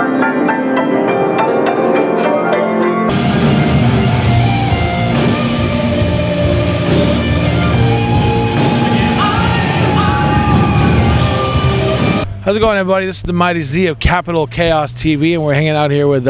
How's it going, everybody? This is the Mighty Z of Capital Chaos TV, and we're hanging out here with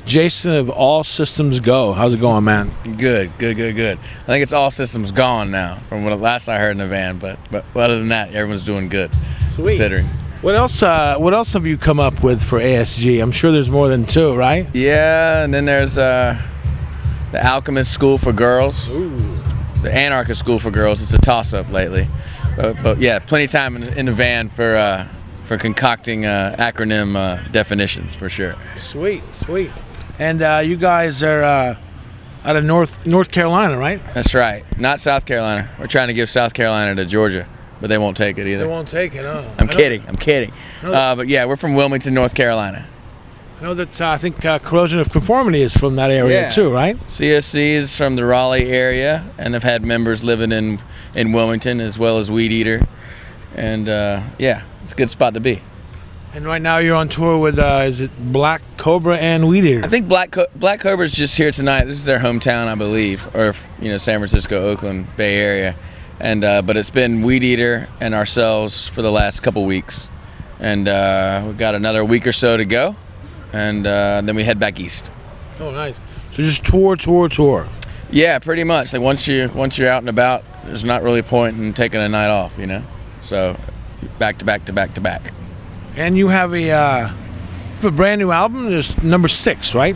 Jason of All Systems Go. How's it going, man? Good. I think it's all systems gone now, from what last I heard in the van. But other than that, everyone's doing good. Sweet. Considering. What else have you come up with for ASG? I'm sure there's more than two, right? Yeah, and then there's the Alchemist School for Girls. Ooh. The Anarchist School for Girls. It's a toss-up lately. But yeah, plenty of time in the van for concocting acronym definitions, for sure. Sweet. And you guys are out of North Carolina, right? That's right. Not South Carolina. We're trying to give South Carolina to Georgia, but they won't take it either. They won't take it, huh? I'm kidding. But yeah, we're from Wilmington, North Carolina. I know that I think Corrosion of Conformity is from that area too, right? CSC is from the Raleigh area, and have had members living in Wilmington, as well as Weed Eater. And yeah, it's a good spot to be. And right now you're on tour with, is it Black Cobra and Weed Eater? I think Black Cobra's just here tonight. This is their hometown, I believe, or San Francisco, Oakland, Bay Area. And but it's been Weed Eater and ourselves for the last couple weeks. And we've got another week or so to go. And then we head back east. Oh, nice. So just tour. Yeah, pretty much. Like once you're out and about, there's not really a point in taking a night off, So back to back. And you have a brand new album. There's number 6, right?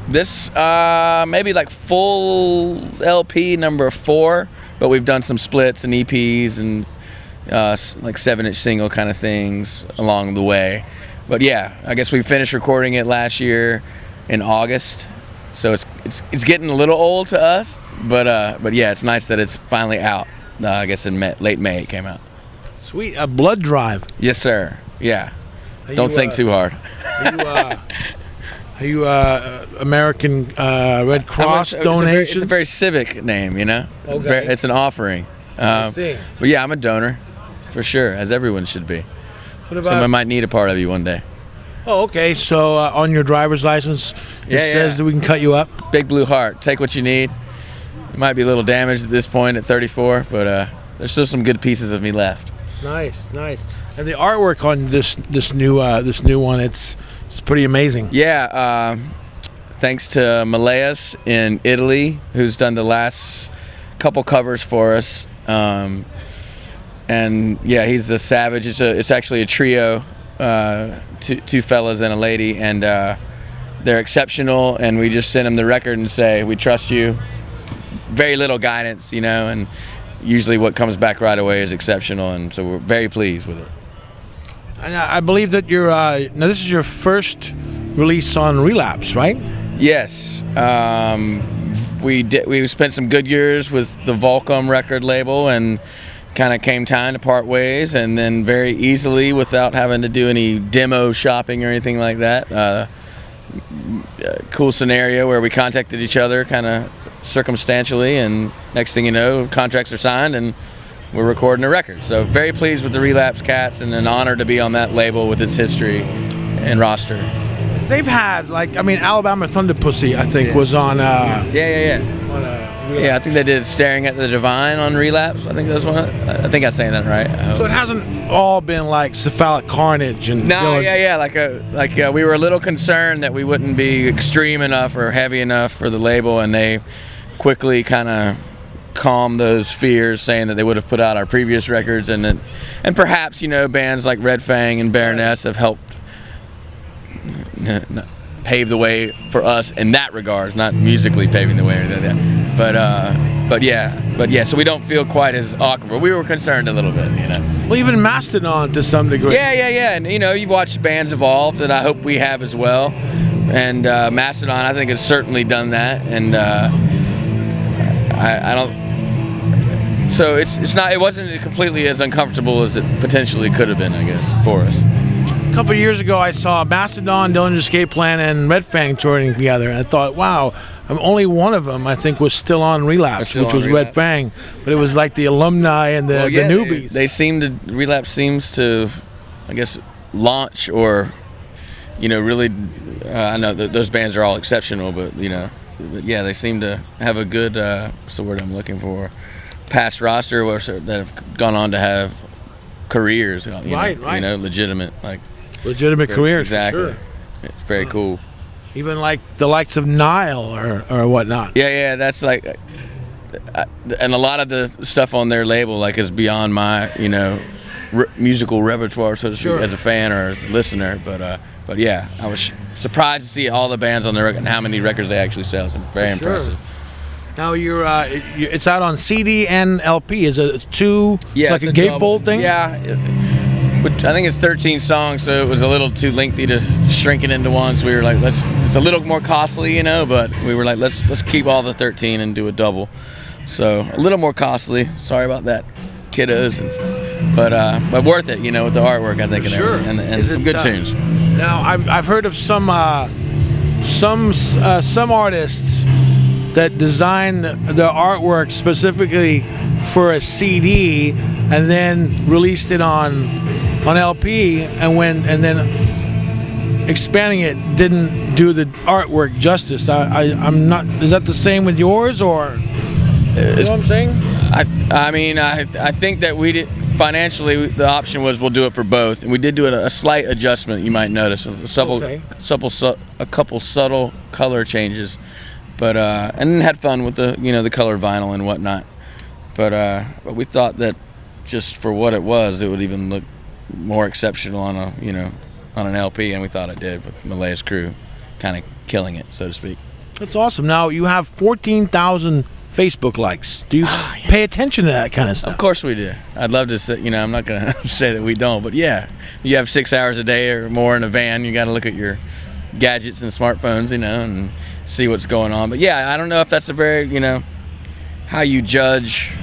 This maybe like full LP number 4, but we've done some splits and EPs and like 7-inch single kind of things along the way. But yeah, I guess we finished recording it last year in August, so it's getting a little old to us. But yeah, it's nice that it's finally out. I guess in late May it came out. Sweet, a blood drive. Yes, sir. Yeah. Don't think too hard. Are you American Red Cross donation? It's a very civic name, Okay. It's an offering. I see. But yeah, I'm a donor, for sure, as everyone should be. What about? Someone might need a part of you one day. Oh, okay. So on your driver's license, it says that we can cut you up. Big blue heart. Take what you need. You might be a little damaged at this point at 34, but there's still some good pieces of me left. Nice. And the artwork on this new one, it's pretty amazing. Yeah. Thanks to Malaeus in Italy, who's done the last couple covers for us. And yeah, he's the savage. It's actually a trio, two fellas and a lady, and they're exceptional. And we just send them the record and say, we trust you. Very little guidance, and usually what comes back right away is exceptional, and so we're very pleased with it. And I believe that you're now this is your first release on Relapse, right? Yes. We spent some good years with the Volcom record label, and kind of came time to part ways, and then very easily, without having to do any demo shopping or anything like that. Cool scenario where we contacted each other kind of circumstantially, and next thing you know, contracts are signed and we're recording a record. So very pleased with the Relapse Cats, and an honor to be on that label with its history and roster. They've had Alabama Thunder Pussy, I think, was on. Yeah, I think they did Staring at the Divine on Relapse. I think that was one. I think I'm saying that right. So it hasn't all been like Cephalic Carnage and. No, like we were a little concerned that we wouldn't be extreme enough or heavy enough for the label, and they quickly kind of calmed those fears, saying that they would have put out our previous records, and perhaps bands like Red Fang and Baroness have helped pave the way for us in that regard, not musically paving the way or that. But yeah. So we don't feel quite as awkward. We were concerned a little bit, Well, even Mastodon to some degree. Yeah. And you've watched bands evolve that I hope we have as well. And Mastodon, I think, has certainly done that. And I don't. So it wasn't completely as uncomfortable as it potentially could have been, I guess, for us. A couple of years ago, I saw Mastodon, Dillinger Escape Plan, and Red Fang touring together, and I thought, wow, only one of them, I think, was still on Relapse, which was Red Fang, but it was like the alumni and the newbies. Relapse seems to, I guess, launch or really, I know that those bands are all exceptional, but yeah, they seem to have a good, what's the word I'm looking for, past roster that have gone on to have careers, right. Legitimate careers. Exactly. For sure. It's very cool. Even like the likes of Nile or whatnot. Yeah, that's like, and a lot of the stuff on their label is beyond my musical repertoire, so to speak, as a fan or as a listener. But yeah, I was surprised to see all the bands on the record and how many records they actually sell. It's very impressive. Now it's out on CD and LP. Is it like a gatefold thing? Yeah. But I think it's 13 songs, so it was a little too lengthy to shrink it into one. So we were like, it's a little more costly, but we were like, let's keep all the 13 and do a double. So a little more costly. Sorry about that, kiddos. But worth it, with the artwork, I think, and some good tunes. Now I've heard of some artists that design the artwork specifically for a CD and then released it on LP, and then expanding it didn't do the artwork justice. I'm not. Is that the same with yours, or? You know what I'm saying? I think that we did financially. The option was we'll do it for both, and we did do a slight adjustment. You might notice a couple subtle color changes, but and then had fun with the color vinyl and whatnot. But we thought that just for what it was, it would even look more exceptional on an LP, and we thought it did with Malaya's crew kind of killing it, so to speak. That's awesome. Now you have 14,000 Facebook likes. Do you pay attention to that kind of stuff? Of course we do. I'd love to say, I'm not going to say that we don't, but yeah, you have 6 hours a day or more in a van, you got to look at your gadgets and smartphones, and see what's going on. But yeah, I don't know if that's a very, how you judge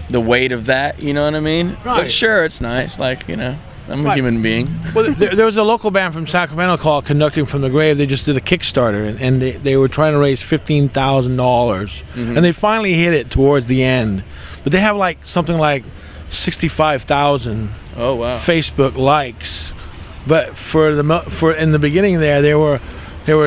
the weight of that, you know what I mean? Right. But sure, it's nice, I'm a human being. Well, there was a local band from Sacramento called Conducting from the Grave. They just did a Kickstarter, and they were trying to raise $15,000, and they finally hit it towards the end. But they have something like 65,000 Facebook likes. But for in the beginning there, they were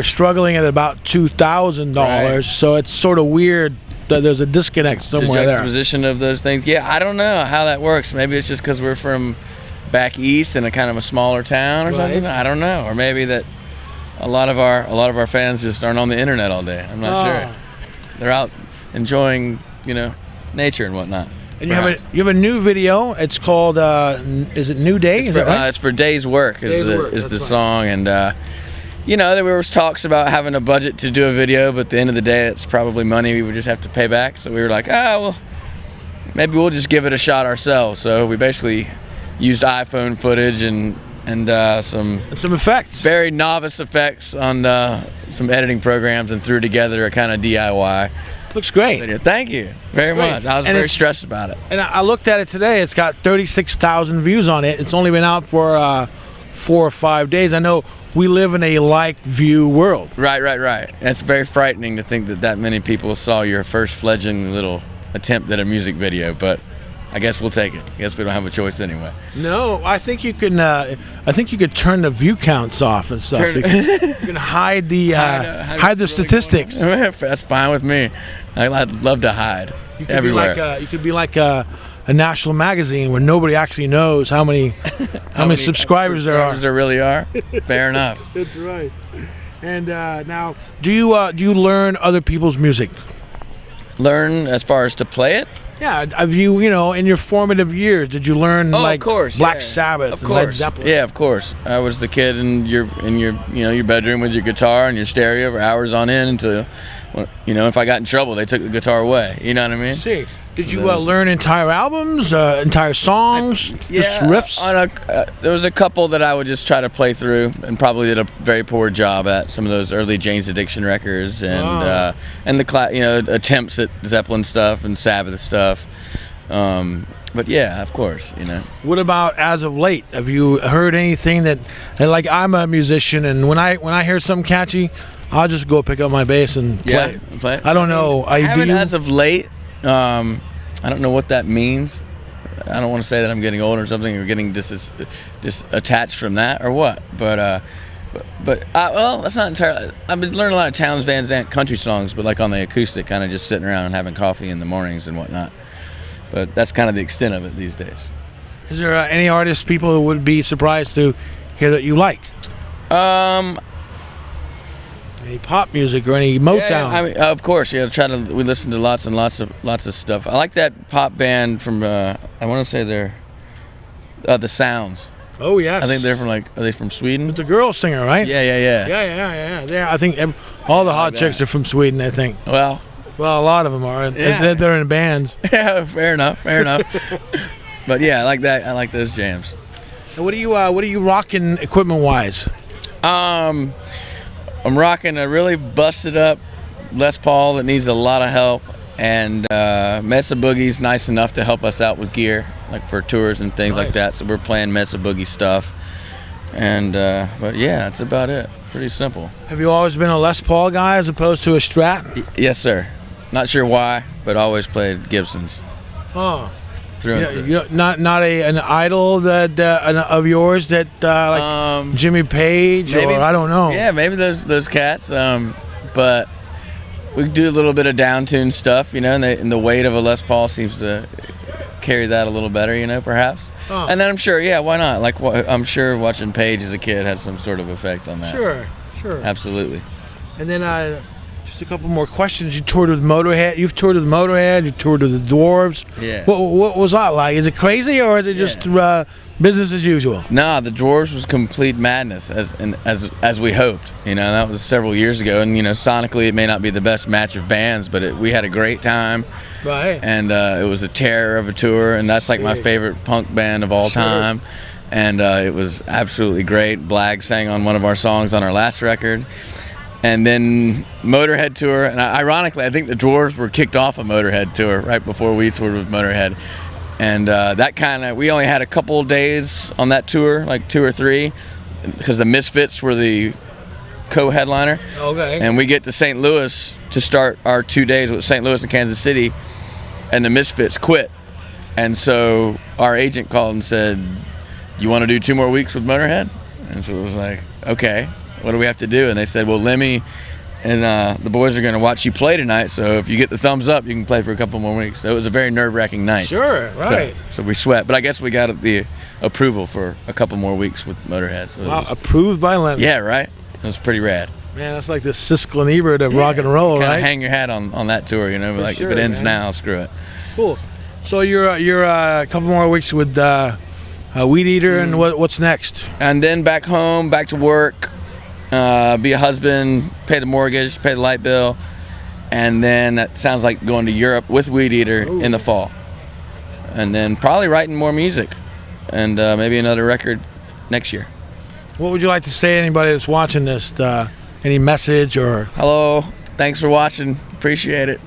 struggling at about $2,000. Right. So it's sort of weird that there's a disconnect somewhere there. The juxtaposition of those things. Yeah, I don't know how that works. Maybe it's just because we're from back east in a kind of a smaller town or something. I don't know. Or maybe that a lot of our fans just aren't on the internet all day. I'm not sure. They're out enjoying, nature and whatnot. And you have a new video. It's called is it New Day? Is that right? It's for Day's Work is the song, and there was talks about having a budget to do a video, but at the end of the day, it's probably money we would just have to pay back. So we were like, well, maybe we'll just give it a shot ourselves. So we basically used iPhone footage and some effects, very novice effects on some editing programs, and threw together a kind of DIY. Looks great. Video. Thank you very much. I was very stressed about it. And I looked at it today. It's got 36,000 views on it. It's only been out for 4 or 5 days. I know we live in a like-view world. Right. And it's very frightening to think that many people saw your first fledgling little attempt at a music video, but I guess we'll take it. I guess we don't have a choice anyway. No, I think you can. I think you could turn the view counts off and stuff. You can hide the statistics. That's fine with me. I'd love to hide everywhere. You could be like a national magazine where nobody actually knows how many subscribers there are. There really are. Fair enough. That's right. And now, do you learn other people's music? Learn as far as to play it? Yeah, have you in your formative years, did you learn of course, Black Sabbath and Led Zeppelin? Yeah, of course. I was the kid in your bedroom with your guitar and your stereo for hours on end until if I got in trouble, they took the guitar away. You know what I mean? See. Did you learn entire albums, entire songs, just riffs? There was a couple that I would just try to play through, and probably did a very poor job at some of those early Jane's Addiction records, and the attempts at Zeppelin stuff and Sabbath stuff. But yeah, of course, What about as of late? Have you heard anything that I'm a musician, and when I hear something catchy, I'll just go pick up my bass and play. Play. I don't know. I haven't as of late. I don't know what that means. I don't want to say that I'm getting old or something, or getting disattached from that or what. But well, that's not entirely. I've been learning a lot of Townes Van Zandt country songs, but like on the acoustic, kind of just sitting around and having coffee in the mornings and whatnot. But that's kind of the extent of it these days. Is there any artists people would be surprised to hear that you like? Any pop music or any Motown? Yeah, I mean, of course. We listen to lots and lots of stuff. I like that pop band from I want to say they're the Sounds. Oh yes. I think they're from are they from Sweden? With the girl singer, right? Yeah. There, I think all the hot chicks are from Sweden. I think. Well, a lot of them are. Yeah. They're in bands. Yeah, fair enough. But yeah, I like that. I like those jams. And what are you rocking equipment wise? I'm rocking a really busted up Les Paul that needs a lot of help, and Mesa Boogie's nice enough to help us out with gear, like for tours and things like that. So we're playing Mesa Boogie stuff, and but yeah, that's about it. Pretty simple. Have you always been a Les Paul guy as opposed to a Strat? Yes, sir. Not sure why, but always played Gibsons. Oh. Through and through. You know, not an idol that of yours that like Jimmy Page, maybe, or I don't know. Yeah, maybe those cats. But we do a little bit of downtune stuff, and the weight of a Les Paul seems to carry that a little better, perhaps. Oh. And then I'm sure, yeah, why not? Like I'm sure watching Page as a kid had some sort of effect on that. Sure. Absolutely. And then just a couple more questions. You toured with Motorhead. You've toured with Motorhead. You toured with the Dwarves. Yeah. What was that like? Is it crazy or is it just business as usual? No, the Dwarves was complete madness, as we hoped. That was several years ago, and sonically it may not be the best match of bands, but we had a great time. Right. And it was a terror of a tour, and that's like my favorite punk band of all time. And it was absolutely great. Blag sang on one of our songs on our last record. And then Motorhead tour, and ironically, I think the Dwarves were kicked off a Motorhead tour right before we toured with Motorhead. And we only had a couple of days on that tour, like 2 or 3, because the Misfits were the co-headliner. Okay. And we get to St. Louis to start our 2 days with St. Louis and Kansas City, and the Misfits quit. And so our agent called and said, "You want to do 2 more weeks with Motorhead?" And so it was like, okay. What do we have to do? And they said, well, Lemmy and the boys are going to watch you play tonight, so if you get the thumbs up, you can play for a couple more weeks. So it was a very nerve-wracking night. Sure, right. So we sweat, but I guess we got the approval for a couple more weeks with Motorhead. So wow, approved by Lemmy. Yeah, right? It was pretty rad. Man, that's like the Siskel and Ebert of rock and roll, right? Hang your hat on that tour, like sure, if it ends now, screw it. Cool. So you're a couple more weeks with Weed Eater, and what's next? And then back home, back to work. Be a husband, pay the mortgage, pay the light bill, and then that sounds like going to Europe with Weed Eater in the fall. And then probably writing more music, and maybe another record next year. What would you like to say to anybody that's watching this? Any message or? Hello, thanks for watching, appreciate it.